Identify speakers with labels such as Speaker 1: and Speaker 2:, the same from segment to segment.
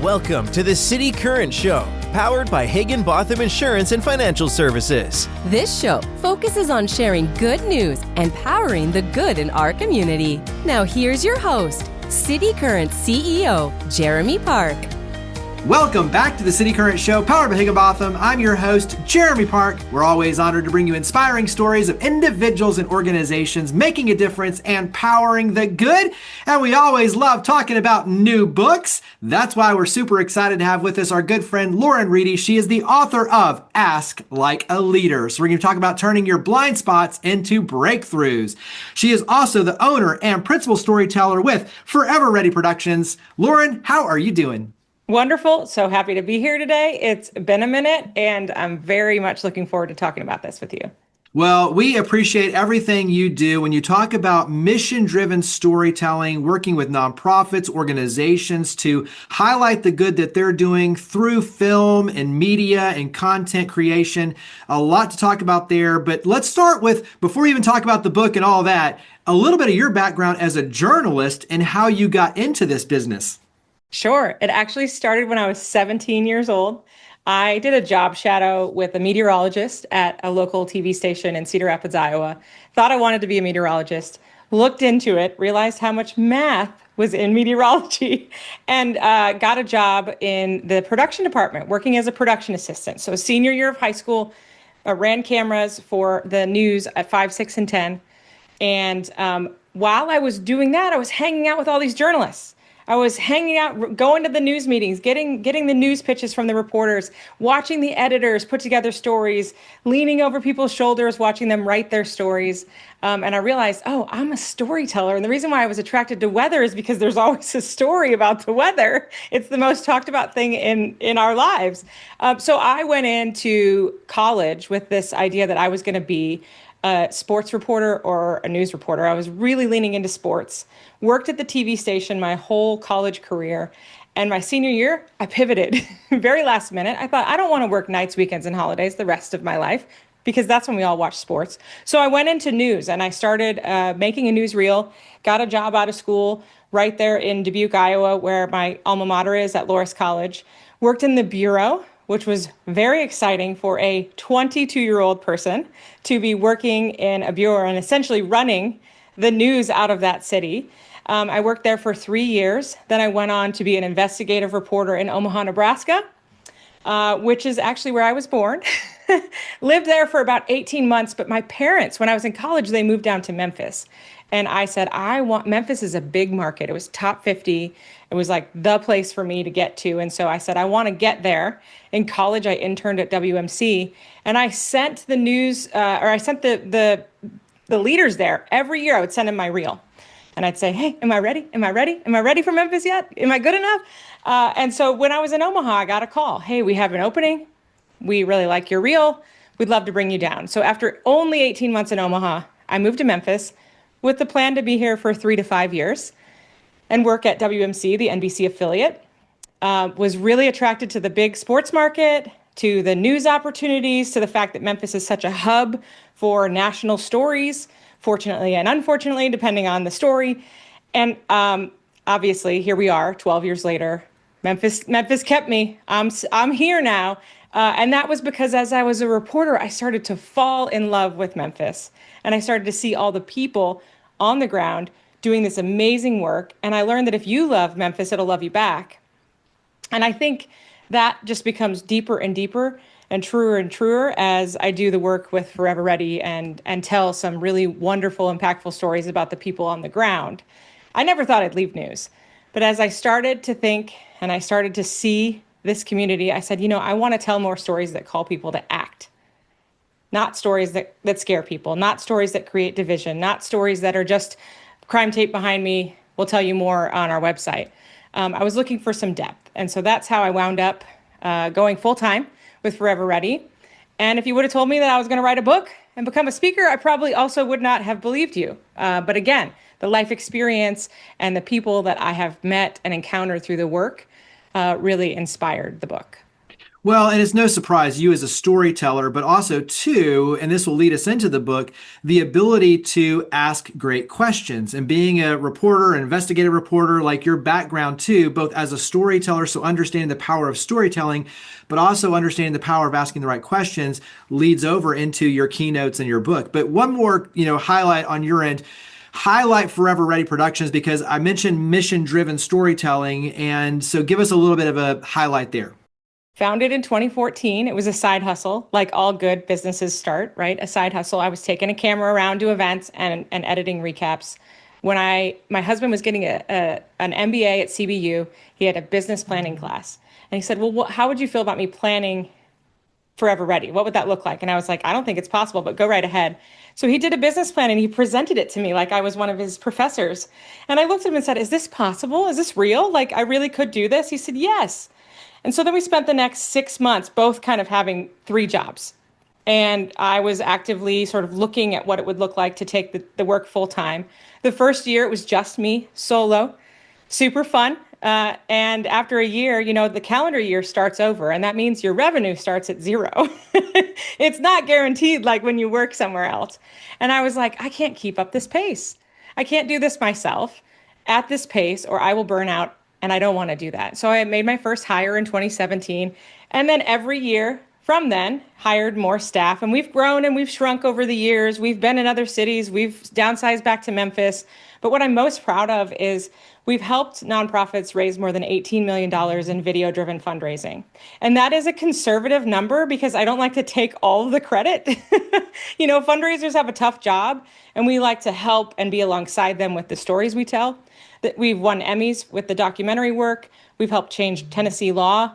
Speaker 1: Welcome to the City Current Show, powered by Higginbotham Insurance and Financial Services.
Speaker 2: This show focuses on sharing good news and powering the good in our community. Now here's your host, City Current CEO, Jeremy Park.
Speaker 3: Welcome back to the City Current Show, powered by Higginbotham. I'm your host, Jeremy Park. We're always honored to bring you inspiring stories of individuals and organizations making a difference and powering the good. And we always love talking about new books. That's why we're super excited to have with us our good friend, Lauren Reedy. She is the author of Ask Like a Leader. So we're going to talk about turning your blind spots into breakthroughs. She is also the owner and principal storyteller with Forever Ready Productions. Lauren, how are you doing?
Speaker 4: Wonderful. So happy to be here today. It's been a minute, and I'm very much looking forward to talking about this with you.
Speaker 3: Well, we appreciate everything you do when you talk about mission-driven storytelling, working with nonprofits, organizations to highlight the good that they're doing through film and media and content creation. A lot to talk about there, but let's start with, before we even talk about the book and all that, a little bit of your background as a journalist and how you got into this business.
Speaker 4: Sure. It actually started when I was 17 years old. I did a job shadow with a meteorologist at a local TV station in Cedar Rapids, Iowa. Thought I wanted to be a meteorologist, looked into it, realized how much math was in meteorology, and got a job in the production department, working as a production assistant. So senior year of high school, ran cameras for the news at 5, 6, and 10. And while I was doing that, I was hanging out with all these journalists. I was hanging out, going to the news meetings, getting the news pitches from the reporters, watching the editors put together stories, leaning over people's shoulders, watching them write their stories. And I realized, oh, I'm a storyteller. And the reason why I was attracted to weather is because there's always a story about the weather. It's the most talked about thing in our lives. So I went into college with this idea that I was going to be a sports reporter or a news reporter. I was really leaning into sports, worked at the TV station my whole college career. And my senior year, I pivoted very last minute. I thought, I don't want to work nights, weekends, and holidays the rest of my life, because that's when we all watch sports. So I went into news and I started making a newsreel, got a job out of school right there in Dubuque, Iowa, where my alma mater is at Loras College. Worked in the bureau, which was very exciting for a 22-year-old person to be working in a bureau and essentially running the news out of that city. I worked there for 3 years. Then I went on to be an investigative reporter in Omaha, Nebraska, which is actually where I was born. Lived there for about 18 months, but my parents, when I was in college, they moved down to Memphis. And I said, Memphis is a big market. It was top 50. It was like the place for me to get to. And so I said, I want to get there. In college, I interned at WMC, and I sent the news, I sent the leaders there every year. I would send them my reel. And I'd say, hey, am I ready? Am I ready? Am I ready for Memphis yet? Am I good enough? And so when I was in Omaha, I got a call. Hey, we have an opening. We really like your reel. We'd love to bring you down. So after only 18 months in Omaha, I moved to Memphis with the plan to be here for 3 to 5 years and work at WMC, the NBC affiliate. Was really attracted to the big sports market, to the news opportunities, to the fact that Memphis is such a hub for national stories, fortunately and unfortunately, depending on the story. And obviously, here we are 12 years later. Memphis kept me. I'm here now. And that was because as I was a reporter, I started to fall in love with Memphis. And I started to see all the people on the ground doing this amazing work. And I learned that if you love Memphis, it'll love you back. And I think that just becomes deeper and deeper and truer as I do the work with Forever Ready and tell some really wonderful, impactful stories about the people on the ground. I never thought I'd leave news. But as I started to think and I started to see this community, I said, I want to tell more stories that call people to act. Not stories that scare people, not stories that create division, not stories that are just crime tape behind me. We'll tell you more on our website. I was looking for some depth. And so that's how I wound up going full time with Forever Ready. And if you would have told me that I was going to write a book and become a speaker, I probably also would not have believed you. But again, the life experience and the people that I have met and encountered through the work really inspired the book.
Speaker 3: Well, and it's no surprise you as a storyteller, but also too, and this will lead us into the book, the ability to ask great questions. And being a reporter, an investigative reporter, like your background too, both as a storyteller, so understanding the power of storytelling, but also understanding the power of asking the right questions leads over into your keynotes in your book. But one more, highlight on your end. Highlight Forever Ready Productions, because I mentioned mission-driven storytelling, and so give us a little bit of a highlight there.
Speaker 4: Founded in 2014. It was a side hustle, like all good businesses start, right? A side hustle. I was taking a camera around to events and editing recaps. When my husband was getting an MBA at CBU, he had a business planning class. And he said, well, how would you feel about me planning Forever Ready? What would that look like? And I was like, I don't think it's possible, but go right ahead. So he did a business plan and he presented it to me like I was one of his professors. And I looked at him and said, is this possible? Is this real? Like I really could do this? He said, yes. And so then we spent the next 6 months both kind of having 3 jobs. And I was actively sort of looking at what it would look like to take the work full time. The first year, it was just me, solo, super fun. And after a year, the calendar year starts over, and that means your revenue starts at 0. It's not guaranteed like when you work somewhere else. And I was like, I can't keep up this pace. I can't do this myself at this pace, or I will burn out. And I don't want to do that. So I made my first hire in 2017. And then every year from then, hired more staff. And we've grown and we've shrunk over the years. We've been in other cities. We've downsized back to Memphis. But what I'm most proud of is we've helped nonprofits raise more than $18 million in video-driven fundraising. And that is a conservative number because I don't like to take all of the credit. Fundraisers have a tough job, and we like to help and be alongside them with the stories we tell. We've won Emmys with the documentary work. We've helped change Tennessee law.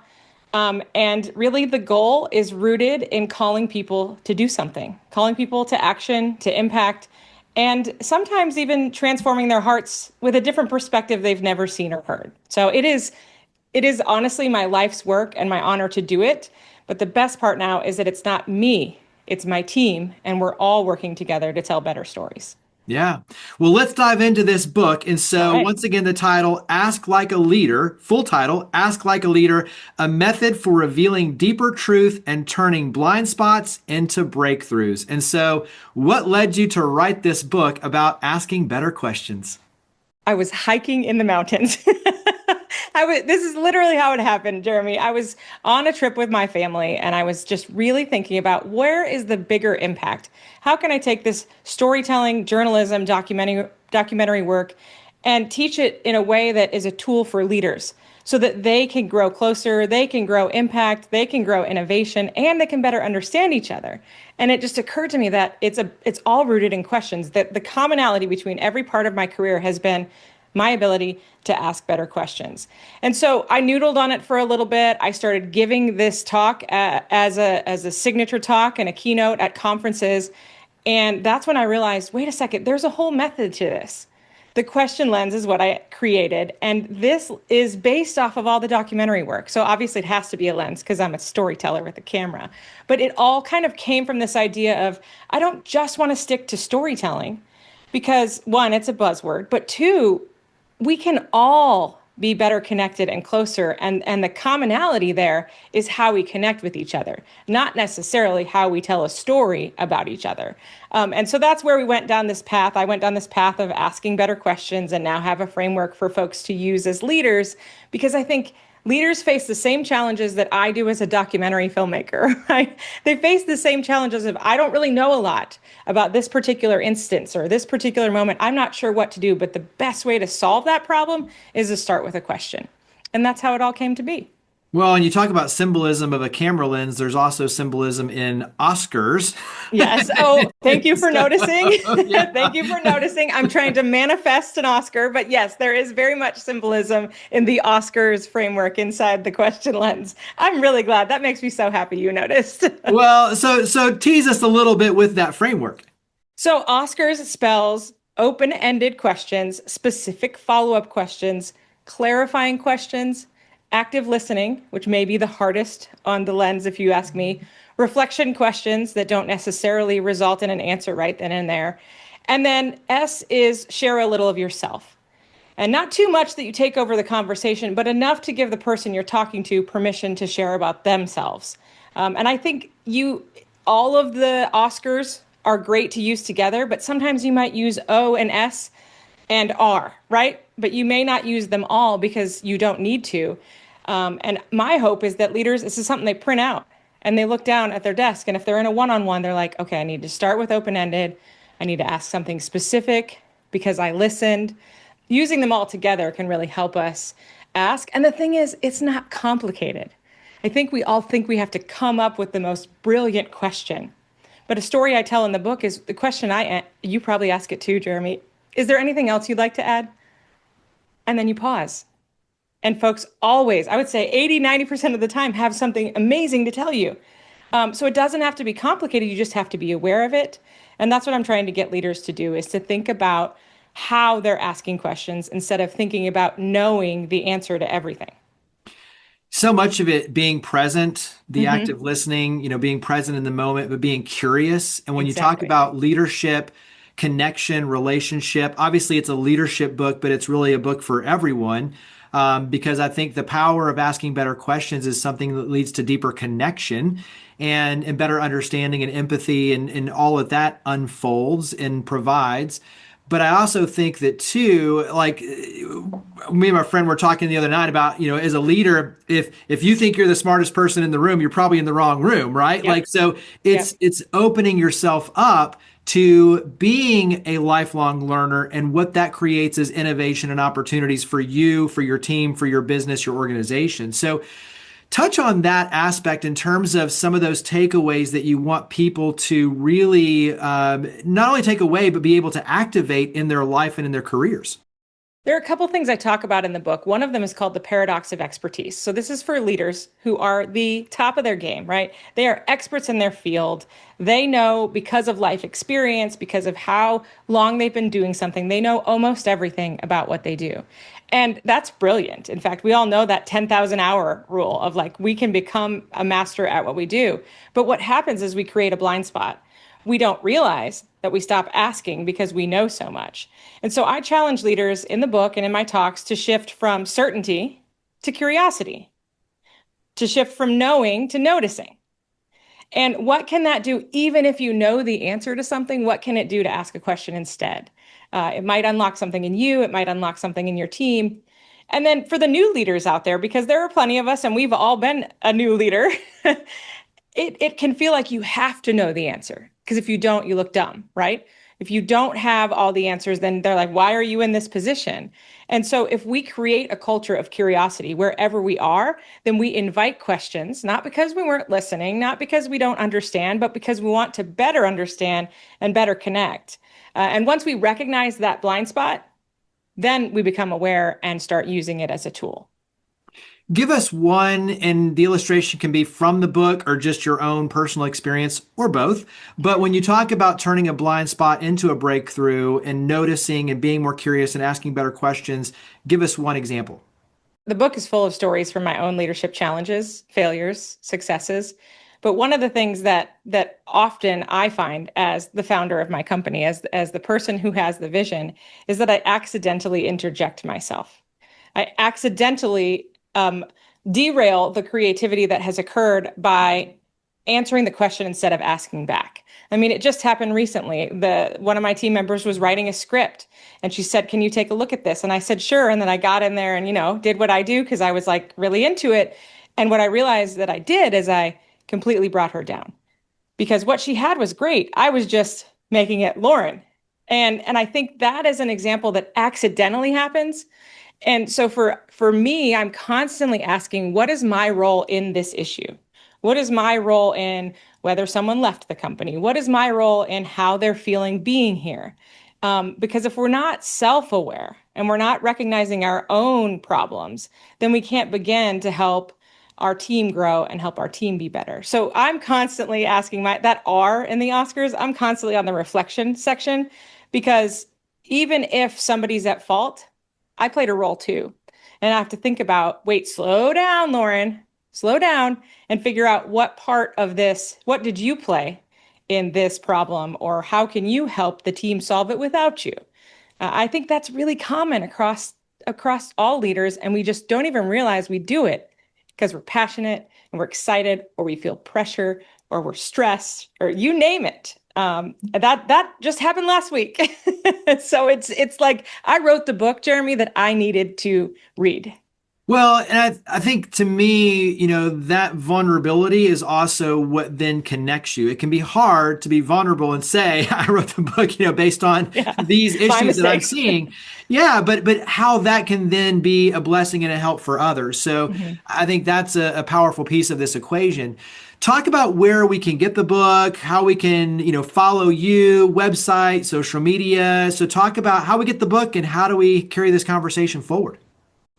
Speaker 4: And really the goal is rooted in calling people to do something, calling people to action, to impact, and sometimes even transforming their hearts with a different perspective they've never seen or heard. So it is honestly my life's work and my honor to do it. But the best part now is that it's not me, it's my team, and we're all working together to tell better stories.
Speaker 3: Yeah. Well, let's dive into this book. And so once again, the title, Ask Like a Leader, full title, Ask Like a Leader, a method for revealing deeper truth and turning blind spots into breakthroughs. And so what led you to write this book about asking better questions?
Speaker 4: I was hiking in the mountains. This is literally how it happened, Jeremy. I was on a trip with my family and I was just really thinking about where is the bigger impact? How can I take this storytelling, journalism, documentary work and teach it in a way that is a tool for leaders so that they can grow closer, they can grow impact, they can grow innovation, and they can better understand each other. And it just occurred to me that it's all rooted in questions, that the commonality between every part of my career has been my ability to ask better questions. And so I noodled on it for a little bit. I started giving this talk as a signature talk and a keynote at conferences. And that's when I realized, wait a second, there's a whole method to this. The question lens is what I created. And this is based off of all the documentary work. So obviously it has to be a lens because I'm a storyteller with a camera. But it all kind of came from this idea of, I don't just want to stick to storytelling because 1, it's a buzzword, but 2, we can all be better connected and closer. And the commonality there is how we connect with each other, not necessarily how we tell a story about each other. And so that's where we went down this path. I went down this path of asking better questions and now have a framework for folks to use as leaders, because I think leaders face the same challenges that I do as a documentary filmmaker, right? They face the same challenges of, I don't really know a lot about this particular instance or this particular moment. I'm not sure what to do, but the best way to solve that problem is to start with a question. And that's how it all came to be.
Speaker 3: Well, and you talk about symbolism of a camera lens. There's also symbolism in Oscars.
Speaker 4: Yes. Oh, thank you for noticing. Yeah. Thank you for noticing. I'm trying to manifest an Oscar, but yes, there is very much symbolism in the Oscars framework inside the question lens. I'm really glad. That makes me so happy you noticed.
Speaker 3: Well, so tease us a little bit with that framework.
Speaker 4: So Oscars spells open-ended questions, specific follow-up questions, clarifying questions, active listening, which may be the hardest on the lens if you ask me, reflection questions that don't necessarily result in an answer right then and there. And then S is share a little of yourself. And not too much that you take over the conversation, but enough to give the person you're talking to permission to share about themselves. And I think all of the Oscars are great to use together, but sometimes you might use O and S and R, right? But you may not use them all because you don't need to. And my hope is that leaders, this is something they print out and they look down at their desk. And if they're in a one-on-one, they're like, okay, I need to start with open-ended. I need to ask something specific because I listened. Using them all together can really help us ask. And the thing is, it's not complicated. I think we all think we have to come up with the most brilliant question. But a story I tell in the book is the question you probably ask it too, Jeremy. Is there anything else you'd like to add? And then you pause. And folks always, I would say 80-90% of the time, have something amazing to tell you. So it doesn't have to be complicated. You just have to be aware of it. And that's what I'm trying to get leaders to do, is to think about how they're asking questions instead of thinking about knowing the answer to everything.
Speaker 3: So much of it being present, the act of listening, being present in the moment, but being curious. And when you talk about leadership, connection, relationship, obviously it's a leadership book, but it's really a book for everyone. Because I think the power of asking better questions is something that leads to deeper connection and better understanding and empathy and all of that unfolds and provides. But I also think that too, like me and my friend were talking the other night about, as a leader, if you think you're the smartest person in the room, you're probably in the wrong room, right?
Speaker 4: Yep.
Speaker 3: So it's opening yourself up to being a lifelong learner, and what that creates is innovation and opportunities for you, for your team, for your business, your organization. So touch on that aspect in terms of some of those takeaways that you want people to really not only take away, but be able to activate in their life and in their careers.
Speaker 4: There are a couple things I talk about in the book. One of them is called the paradox of expertise. So this is for leaders who are the top of their game, right? They are experts in their field. They know, because of life experience, because of how long they've been doing something, they know almost everything about what they do. And that's brilliant. In fact, we all know that 10,000 hour rule of we can become a master at what we do. But what happens is we create a blind spot. We don't realize that we stop asking because we know so much. And so I challenge leaders in the book and in my talks to shift from certainty to curiosity, to shift from knowing to noticing. And what can that do? Even if you know the answer to something, what can it do to ask a question instead? It might unlock something in you. It might unlock something in your team. And then for the new leaders out there, because there are plenty of us and we've all been a new leader, it can feel like you have to know the answer. Because if you don't, you look dumb, right? If you don't have all the answers, then they're like, why are you in this position? And so if we create a culture of curiosity wherever we are, then we invite questions, not because we weren't listening, not because we don't understand, but because we want to better understand and better connect. And once we recognize that blind spot, then we become aware and start using it as a tool.
Speaker 3: Give us one, and the illustration can be from the book or just your own personal experience or both. But when you talk about turning a blind spot into a breakthrough and noticing and being more curious and asking better questions, give us one example.
Speaker 4: The book is full of stories from my own leadership challenges, failures, successes. But one of the things that often I find as the founder of my company, as the person who has the vision, is that I accidentally interject myself. I accidentally derail the creativity that has occurred by answering the question instead of asking back. I mean, it just happened recently. One of my team members was writing a script and she said, "Can you take a look at this?" And I said, "Sure." And then I got in there and, did what I do because I was really into it. And what I realized that I did is I completely brought her down because what she had was great. I was just making it Lauren. And I think that is an example that accidentally happens. And so for me, I'm constantly asking, what is my role in this issue? What is my role in whether someone left the company? What is my role in how they're feeling being here? Because if we're not self-aware and we're not recognizing our own problems, then we can't begin to help our team grow and help our team be better. So I'm constantly asking that R in the Oscars, I'm constantly on the reflection section because even if somebody's at fault, I played a role too. And I have to think about, wait, slow down, Lauren, slow down and figure out what part of this, what did you play in this problem, or how can you help the team solve it without you? I think that's really common across across all leaders, and we just don't even realize we do it because we're passionate and we're excited, or we feel pressure, or we're stressed, or you name it. That just happened last week. So it's like I wrote the book, Jeremy, that I needed to read.
Speaker 3: Well, and I think to me, that vulnerability is also what then connects you. It can be hard to be vulnerable and say, I wrote the book, based on these issues that I'm seeing. Yeah, but how that can then be a blessing and a help for others. So I think that's a powerful piece of this equation. Talk about where we can get the book, how we can, follow you, website, social media. So talk about how we get the book and how do we carry this conversation forward.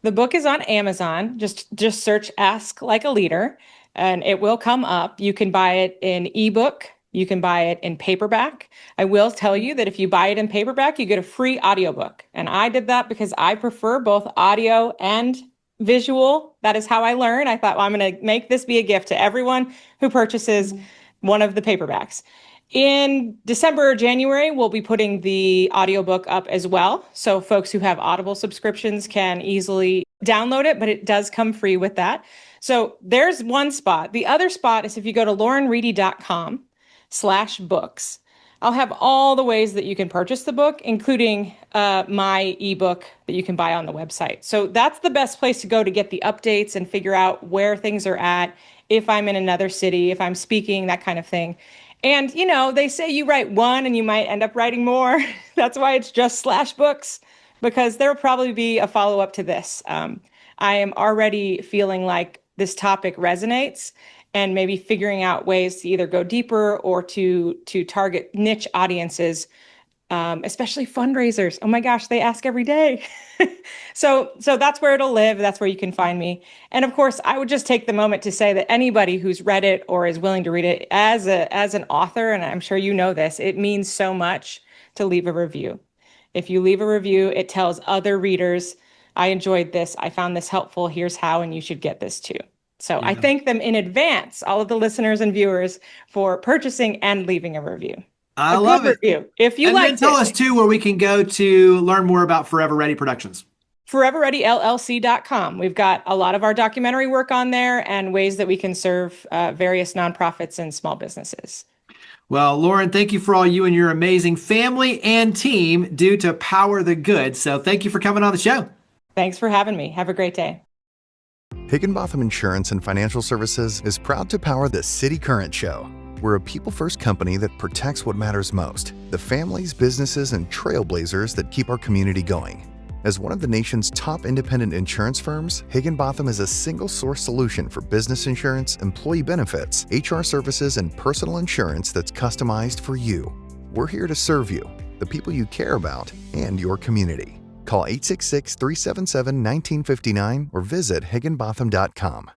Speaker 4: The book is on Amazon. Just search Ask Like a Leader and it will come up. You can buy it in ebook. You can buy it in paperback. I will tell you that if you buy it in paperback, you get a free audiobook. And I did that because I prefer both audio and visual. That is how I learn. I thought, well, I'm going to make this be a gift to everyone who purchases one of the paperbacks. In December or January, we'll be putting the audiobook up as well. So folks who have Audible subscriptions can easily download it, but it does come free with that. So there's one spot. The other spot is if you go to laurenreedy.com/books. I'll have all the ways that you can purchase the book, including my ebook that you can buy on the website. So that's the best place to go to get the updates and figure out where things are at, if I'm in another city, if I'm speaking, that kind of thing. And, they say you write one and you might end up writing more. That's why it's just /books, because there will probably be a follow-up to this. I am already feeling like this topic resonates and maybe figuring out ways to either go deeper or to target niche audiences, especially fundraisers. Oh my gosh, they ask every day. So that's where it'll live. That's where you can find me. And of course, I would just take the moment to say that anybody who's read it or is willing to read it as an author, and I'm sure you know this, it means so much to leave a review. If you leave a review, it tells other readers, I enjoyed this, I found this helpful, here's how, and you should get this too. So I thank them in advance, all of the listeners and viewers, for purchasing and leaving a review.
Speaker 3: I love it.
Speaker 4: Review, if you like.
Speaker 3: And then tell us too where we can go to learn more about Forever Ready Productions. ForeverReadyLLC.com. We've got a lot of our documentary work on there and ways that we can serve various nonprofits and small businesses. Well, Lauren, thank you for all you and your amazing family and team do to power the good. So thank you for coming on the show.
Speaker 4: Thanks for having me. Have a great day.
Speaker 5: Higginbotham Insurance and Financial Services is proud to power the City Current Show. We're a people-first company that protects what matters most, the families, businesses, and trailblazers that keep our community going. As one of the nation's top independent insurance firms, Higginbotham is a single-source solution for business insurance, employee benefits, HR services, and personal insurance that's customized for you. We're here to serve you, the people you care about, and your community. Call 866-377-1959 or visit higginbotham.com.